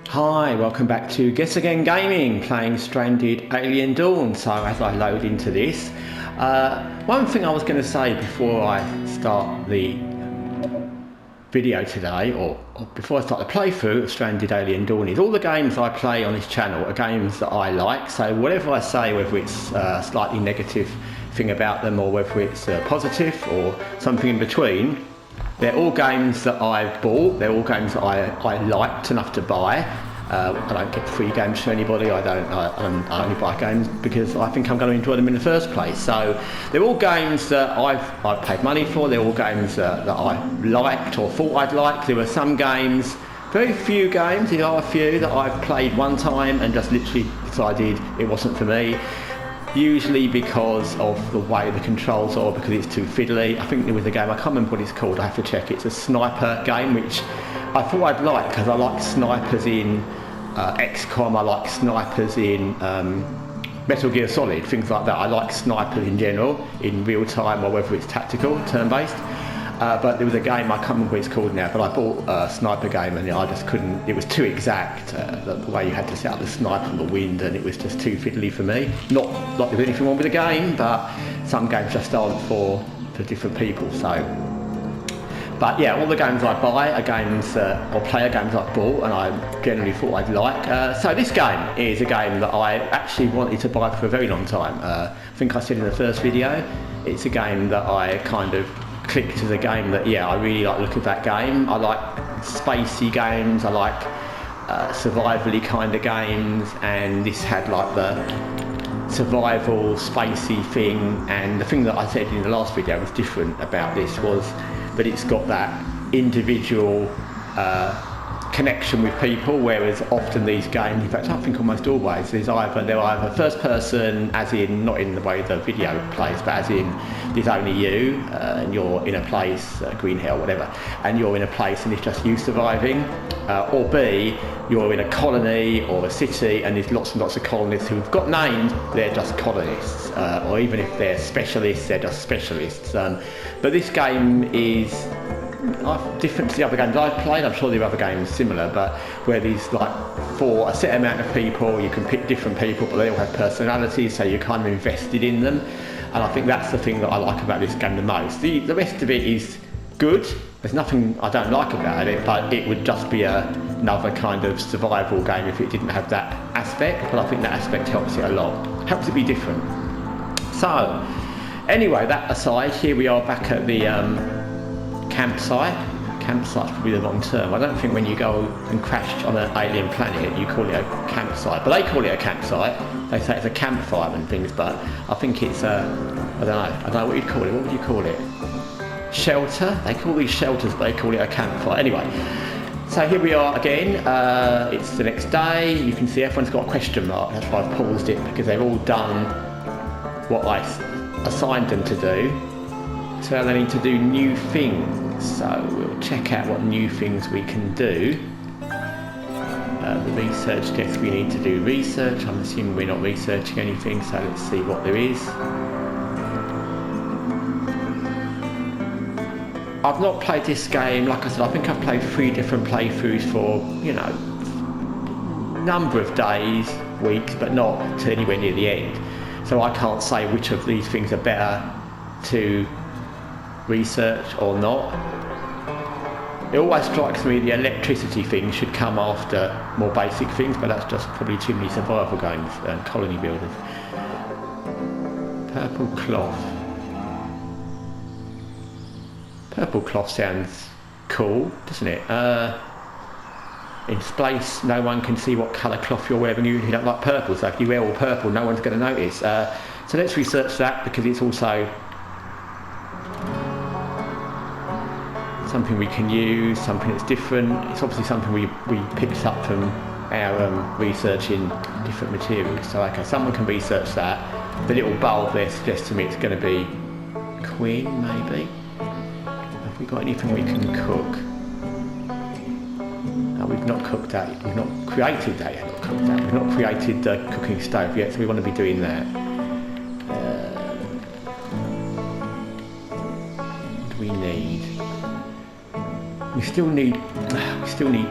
Hi, welcome back to Guessagaingaming, playing Stranded Alien Dawn. So as I load into this, one thing I was going to say before I start the video today, or before I start the playthrough of Stranded Alien Dawn, is all the games I play on this channel are games that I like. So whatever I say, whether it's a slightly negative thing about them or whether it's positive or something in between, they're all games that I've bought, they're all games that I liked enough to buy. I don't get free games for anybody, I only buy games because I think I'm going to enjoy them in the first place. So they're all games that I've paid money for, they're all games that I liked or thought I'd like. There were some games, very few games, there are a few that I've played one time and just literally decided it wasn't for me. Usually because of the way the controls are, because it's too fiddly. I think there was a game, I can't remember what it's called, I have to check. It's a sniper game, which I thought I'd like because I like snipers in XCOM, I like snipers in Metal Gear Solid, things like that. I like snipers in general, in real time or whether it's tactical, turn-based. But there was a game, I can't remember what it's called now, but I bought a sniper game and I just couldn't, it was too exact, the way you had to set up the sniper on the wind, and it was just too fiddly for me. Not like there's anything wrong with the game, but some games just aren't for different people, so. But yeah, all the games I buy are games, or player games I've bought and I generally thought I'd like. So this game is a game that I actually wanted to buy for a very long time. I think I said in the first video, it's a game that I kind of clicked as a game that, yeah, I really like the look of that game. I like spacey games, I like survival-y kind of games, and this had like the survival spacey thing. And the thing that I said in the last video was different about this was that it's got that individual connection with people, whereas often these games, in fact I think almost always, they're either first person, as in not in the way the video plays, but as in there's only you and you're in a place, Green Hell, whatever, and you're in a place and it's just you surviving, or B, you're in a colony or a city and there's lots and lots of colonists who've got names, they're just colonists, or even if they're specialists, they're just specialists. But this game is different to the other games I've played. I'm sure there are other games similar, but where there's like for a set amount of people, you can pick different people, but they all have personalities, so you're kind of invested in them. And I think that's the thing that I like about this game the most. The rest of it is good. There's nothing I don't like about it, but it would just be another kind of survival game if it didn't have that aspect. But I think that aspect helps it a lot. Helps it be different. So, anyway, that aside, here we are back at the campsite. Campsite's probably the wrong term. I don't think when you go and crash on an alien planet you call it a campsite, but they call it a campsite. They say it's a campfire and things, but I think it's I don't know what you'd call it. What would you call it? Shelter? They call these shelters, but they call it a campfire. Anyway, so here we are again. It's the next day. You can see everyone's got a question mark. That's why I've paused it, because they've all done what I assigned them to do. So they need to do new things. So we'll check out what new things we can do. The research desk, we need to do research. I'm assuming we're not researching anything, so let's see what there is. I've not played this game, like I said, I think I've played 3 different playthroughs for, you know, number of days, weeks, but not to anywhere near the end. So I can't say which of these things are better to research or not. It always strikes me the electricity thing should come after more basic things, but that's just probably too many survival games and colony builders. Purple cloth. Purple cloth sounds cool, doesn't it? In space, no one can see what colour cloth you're wearing. You don't like purple, so if you wear all purple, no one's going to notice. So let's research that, because it's also something we can use, something that's different. It's obviously something we picked up from our research in different materials. So okay, someone can research that. The little bulb there suggests to me it's going to be queen, maybe. Have we got anything we can cook? No, we've not cooked that. We've not created that yet. Not cooked that. We've not created the cooking stove yet, so we want to be doing that. What do we need? we still need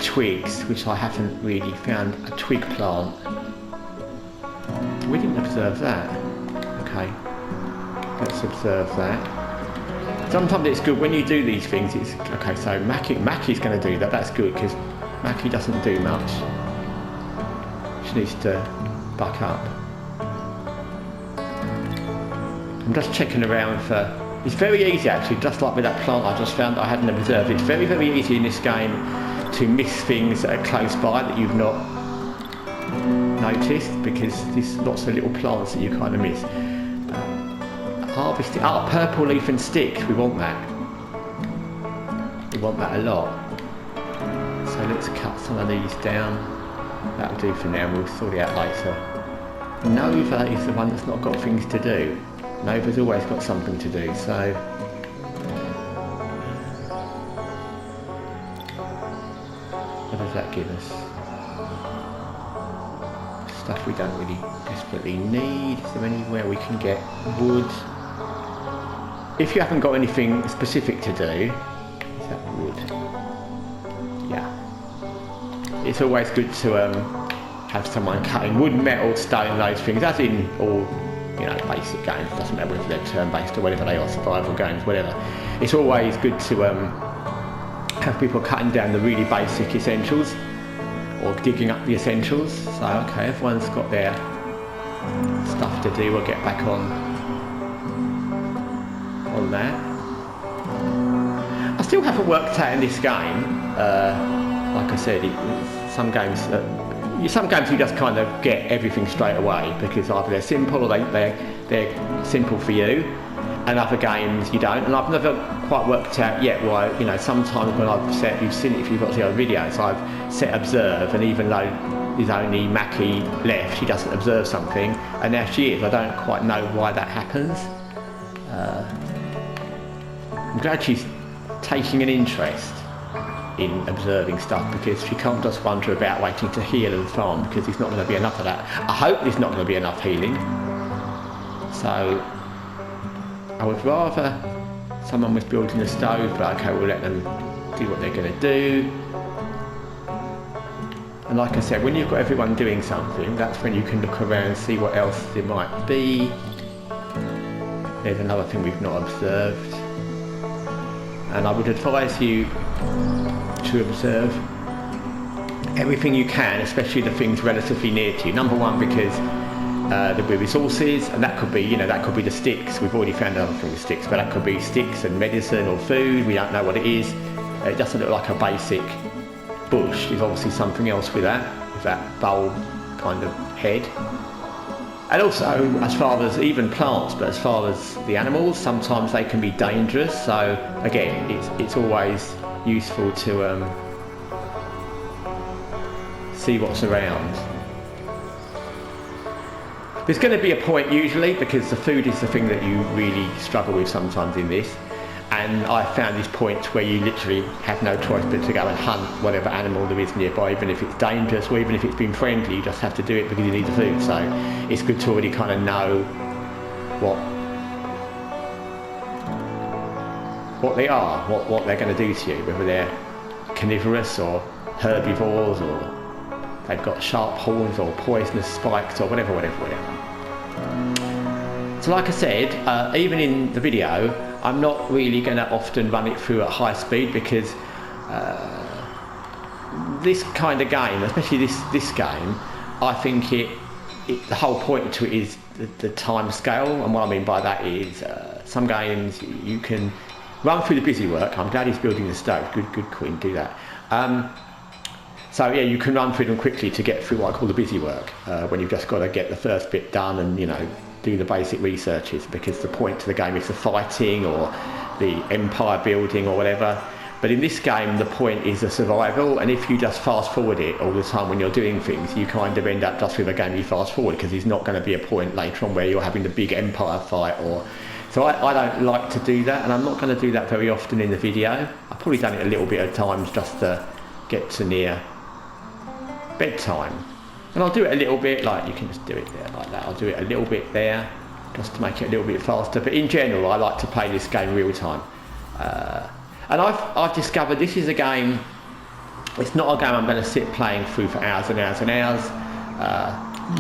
twigs, which I haven't really found a twig plant. We didn't observe that. Okay, let's observe that. Sometimes it's good when you do these things. It's okay. So Mackie's going to do that. That's good because Mackie doesn't do much. She needs to buck up. I'm just checking around for. It's very easy actually, just like with that plant I just found that I hadn't observed. It's very, very easy in this game to miss things that are close by that you've not noticed, because there's lots of little plants that you kind of miss. Harvesting, purple leaf and stick, we want that. We want that a lot. So let's cut some of these down. That'll do for now, we'll sort it out later. Nova is the one that's not got things to do. Nova's always got something to do, so what does that give us? Stuff we don't really desperately need. Is there anywhere we can get wood? If you haven't got anything specific to do, is that wood? Yeah. It's always good to have someone cutting wood, metal, stone, those things, as in all, you know, basic games. It doesn't matter whether they're turn-based or whatever they are, survival games, whatever. It's always good to have people cutting down the really basic essentials or digging up the essentials. So okay, everyone's got their stuff to do. We'll get back on that. I still haven't worked out in this game. Like I said, some games you just kind of get everything straight away because either they're simple or they're simple for you, and other games you don't. And I've never quite worked out yet why, you know, sometimes when I've set, you've seen it if you've watched the other videos, I've set observe, and even though there's only Mackie left, she doesn't observe something, and now she is. I don't quite know why that happens. I'm glad she's taking an interest in observing stuff, because she can't just wander about waiting to heal and farm, because there's not going to be enough of that. I hope there's not going to be enough healing. So I would rather someone was building a stove, but okay, we'll let them do what they're going to do. And like I said, when you've got everyone doing something, that's when you can look around and see what else there might be. There's another thing we've not observed. And I would advise you to observe everything you can, especially the things relatively near to you. Number one, because there'll be resources, and that could be, you know, that could be the sticks. We've already found another thing with sticks, but that could be sticks and medicine or food. We don't know what it is. It doesn't look like a basic bush. There's obviously something else with that bulb kind of head. And also, as far as even plants, but as far as the animals, sometimes they can be dangerous. So again, it's always useful to see what's around. There's going to be a point usually, because the food is the thing that you really struggle with sometimes in this. And I found this point where you literally have no choice but to go and hunt whatever animal there is nearby, even if it's dangerous or even if it's been friendly. You just have to do it because you need the food. So it's good to already kind of know what they are, what they're going to do to you, whether they're carnivorous or herbivores, or they've got sharp horns or poisonous spikes or whatever. So like I said, even in the video, I'm not really going to often run it through at high speed, because this kind of game, especially this game, I think the whole point to it is the time scale. And what I mean by that is some games you can run through the busy work. I'm glad he's building the stove. Good Queen, do that. So yeah, you can run through them quickly to get through what I call the busy work, when you've just got to get the first bit done and, you know, do the basic researches, because the point to the game is the fighting or the empire building or whatever. But in this game, the point is the survival, and if you just fast forward it all the time when you're doing things, you kind of end up just with a game you fast forward, because there's not going to be a point later on where you're having the big empire fight. So I don't like to do that, and I'm not going to do that very often in the video. I've probably done it a little bit at times just to get to near bedtime. And I'll do it a little bit, like you can just do it there like that. I'll do it a little bit there just to make it a little bit faster. But in general, I like to play this game real time. And I've discovered this is a game, it's not a game I'm going to sit playing through for hours and hours and hours.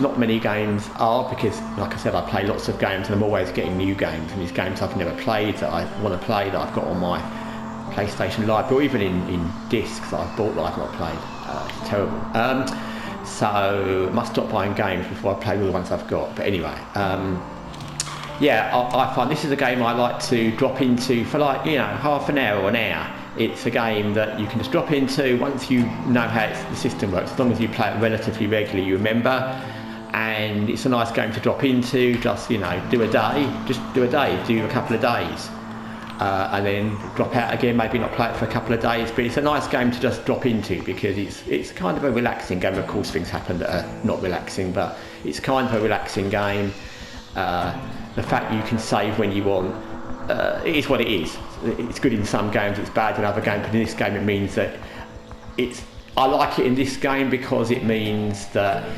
Not many games are, because like I said, I play lots of games and I'm always getting new games, and these games I've never played that I want to play, that I've got on my PlayStation library, or even in discs that I've bought that I've not played. It's terrible. So I must stop buying games before I play all the ones I've got. But anyway, yeah, I find this is a game I like to drop into for, like, you know, half an hour or an hour. It's a game that you can just drop into once you know how the system works. As long as you play it relatively regularly, you remember. And it's a nice game to drop into, just, you know, do a day, do a couple of days. And then drop out again, maybe not play it for a couple of days, but it's a nice game to just drop into, because it's kind of a relaxing game. Of course, things happen that are not relaxing, but it's kind of a relaxing game. The fact you can save when you want, it is what it is. It's good in some games, it's bad in other games, but in this game it means that I like it in this game because it means that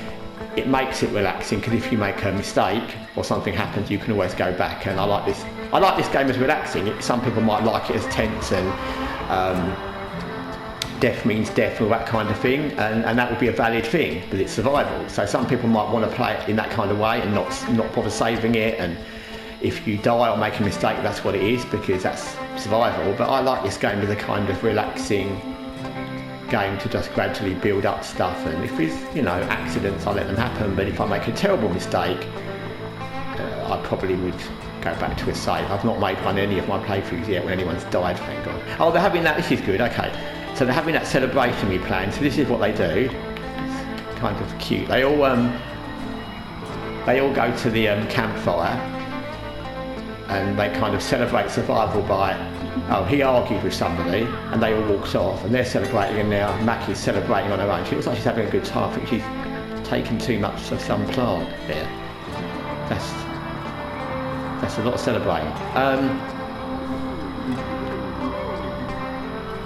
it makes it relaxing, because if you make a mistake or something happens, you can always go back. And I like this game as relaxing. Some people might like it as tense and death means death, all that kind of thing, and that would be a valid thing, but it's survival. So some people might want to play it in that kind of way and not bother saving it, and if you die or make a mistake, that's what it is, because that's survival. But I like this game as a kind of relaxing game to just gradually build up stuff, and if there's, you know, accidents, I let them happen, but if I make a terrible mistake, I probably would go back to a save. I've not made one any of my playthroughs yet when anyone's died, thank God. Oh, they're having that, this is good, okay. So they're having that celebration we planned, so this is what they do. It's kind of cute. They all go to the campfire, and they kind of celebrate survival by, he argued with somebody, and they all walked off, and they're celebrating, and now Mac is celebrating on her own. She looks like she's having a good time. I think she's taken too much of some plant there. That's a lot of celebrating.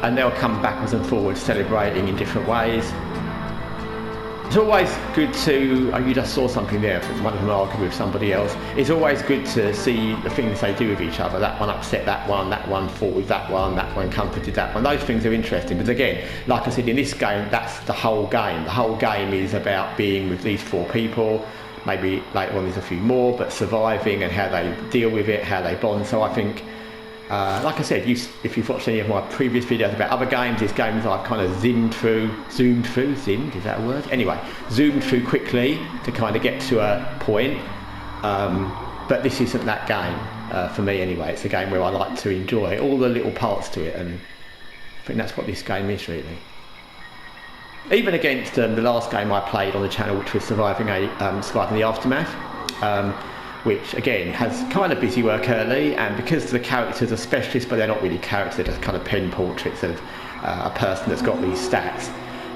And they'll come backwards and forwards celebrating in different ways. It's always good to, you just saw something there, one of them argued with somebody else. It's always good to see the things they do with each other. That one upset that one fought with that one comforted that one. Those things are interesting, but again, like I said, in this game, that's the whole game. The whole game is about being with these four people. Maybe later on there's a few more, but surviving and how they deal with it, how they bond. So I think, like I said, if you've watched any of my previous videos about other games, there's games I've kind of zoomed through, is that a word? Anyway, zoomed through quickly to kind of get to a point, but this isn't that game, for me anyway. It's a game where I like to enjoy all the little parts to it, and I think that's what this game is really. Even against the last game I played on the channel, which was Surviving the Aftermath, which again has kind of busy work early, and because the characters are specialists, but they're not really characters, they're just kind of pen portraits of a person that's got these stats.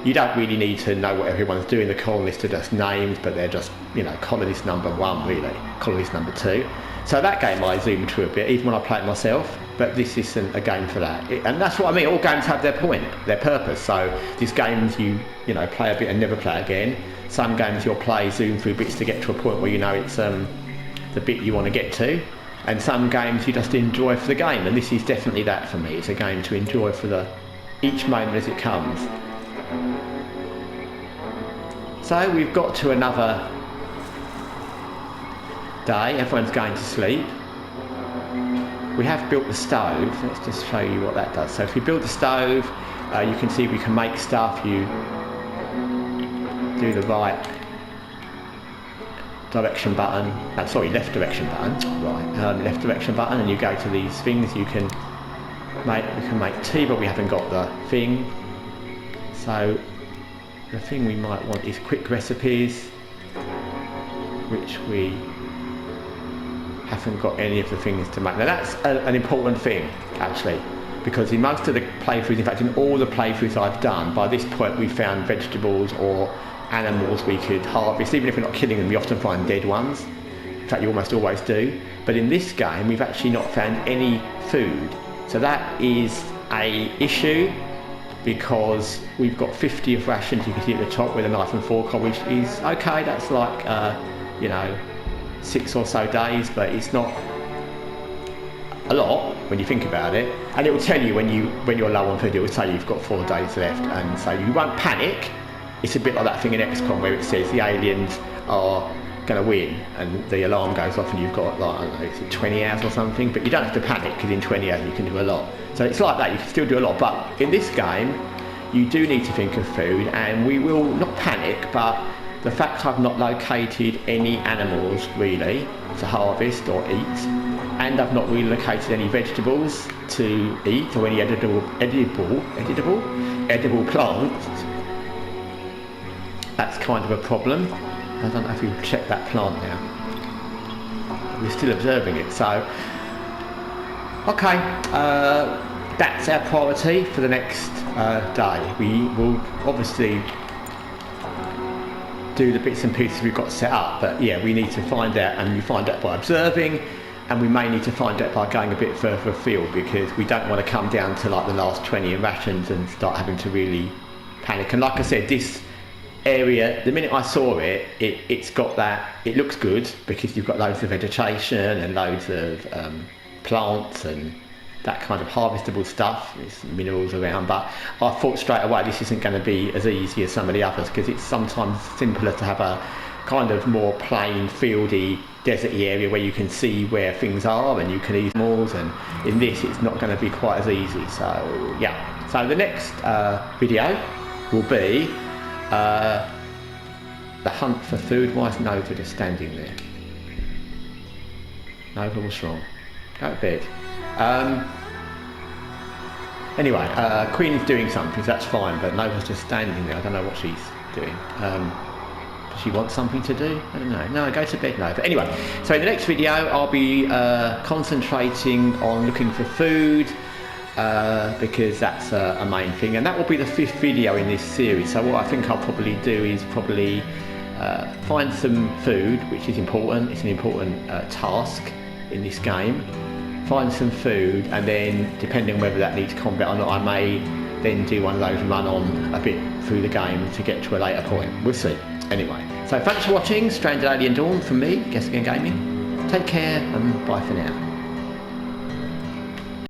You don't really need to know what everyone's doing. The colonists are just names, but they're just, you know, colonist number 1 really, colonist number 2. So that game I zoomed through a bit, even when I play it myself, but this isn't a game for that. And that's what I mean, all games have their point, their purpose. So these games you play a bit and never play again. Some games you'll play, zoom through bits to get to a point where you know it's the bit you want to get to. And some games you just enjoy for the game, and this is definitely that for me. It's a game to enjoy for each moment as it comes. So we've got to another day, everyone's going to sleep. We have built the stove. Let's just show you what that does. So if you build the stove, you can see we can make stuff. You do the right direction button, left direction button, right, left direction button, and you go to these things. We can make tea, but we haven't got the thing. So the thing we might want is quick recipes, which we haven't got any of the things to make. Now that's an important thing actually, because in most of the playthroughs, in fact in all the playthroughs I've done, by this point we've found vegetables or animals we could harvest. Even if we're not killing them, we often find dead ones. In fact, you almost always do. But in this game, we've actually not found any food. So that is a issue, because we've got 50 of rations you can see at the top with a knife and fork on, which is okay. That's like, 6 or so days, but it's not a lot when you think about it, and it will tell you when you're low on food. It will say you've got 4 days left, and so you won't panic. It's a bit like that thing in XCOM where it says the aliens are going to win, and the alarm goes off, and you've got like, I don't know, is it 20 hours or something, but you don't have to panic because in 20 hours you can do a lot. So it's like that, you can still do a lot, but in this game you do need to think of food, and we will not panic, but the fact I've not located any animals really to harvest or eat, and I've not relocated any vegetables to eat or any edible plants, that's kind of a problem. I don't know if you've checked that plant now. We're still observing it, so okay, that's our priority for the next day. We will obviously do the bits and pieces we've got set up, but yeah, we need to find out, and we find out by observing, and we may need to find out by going a bit further afield, because we don't want to come down to like the last 20 in rations and start having to really panic. And like I said, this area, the minute I saw it, it's got that, it looks good because you've got loads of vegetation and loads of plants and that kind of harvestable stuff. There's minerals around, but I thought straight away this isn't going to be as easy as some of the others, because it's sometimes simpler to have a kind of more plain, fieldy, deserty area where you can see where things are and you can eat more, and in this it's not going to be quite as easy. So yeah, so the next video will be the hunt for food. Why is Nova just standing there? Nova, what's wrong? Go to bed. Anyway, Queen's doing something, so that's fine, but Nova's just standing there. I don't know what she's doing. Does she want something to do? I don't know. No, go to bed, Nova. Anyway, so in the next video I'll be concentrating on looking for food, because that's a main thing, and that will be the 5th video in this series. So what I think I'll probably do is find some food, which is important. It's an important task in this game. Find some food, and then depending on whether that needs combat or not, I may then do one of those run on a bit through the game to get to a later point. We'll see. Anyway, so thanks for watching Stranded Alien Dawn from me, Guessagaingaming. Take care and bye for now.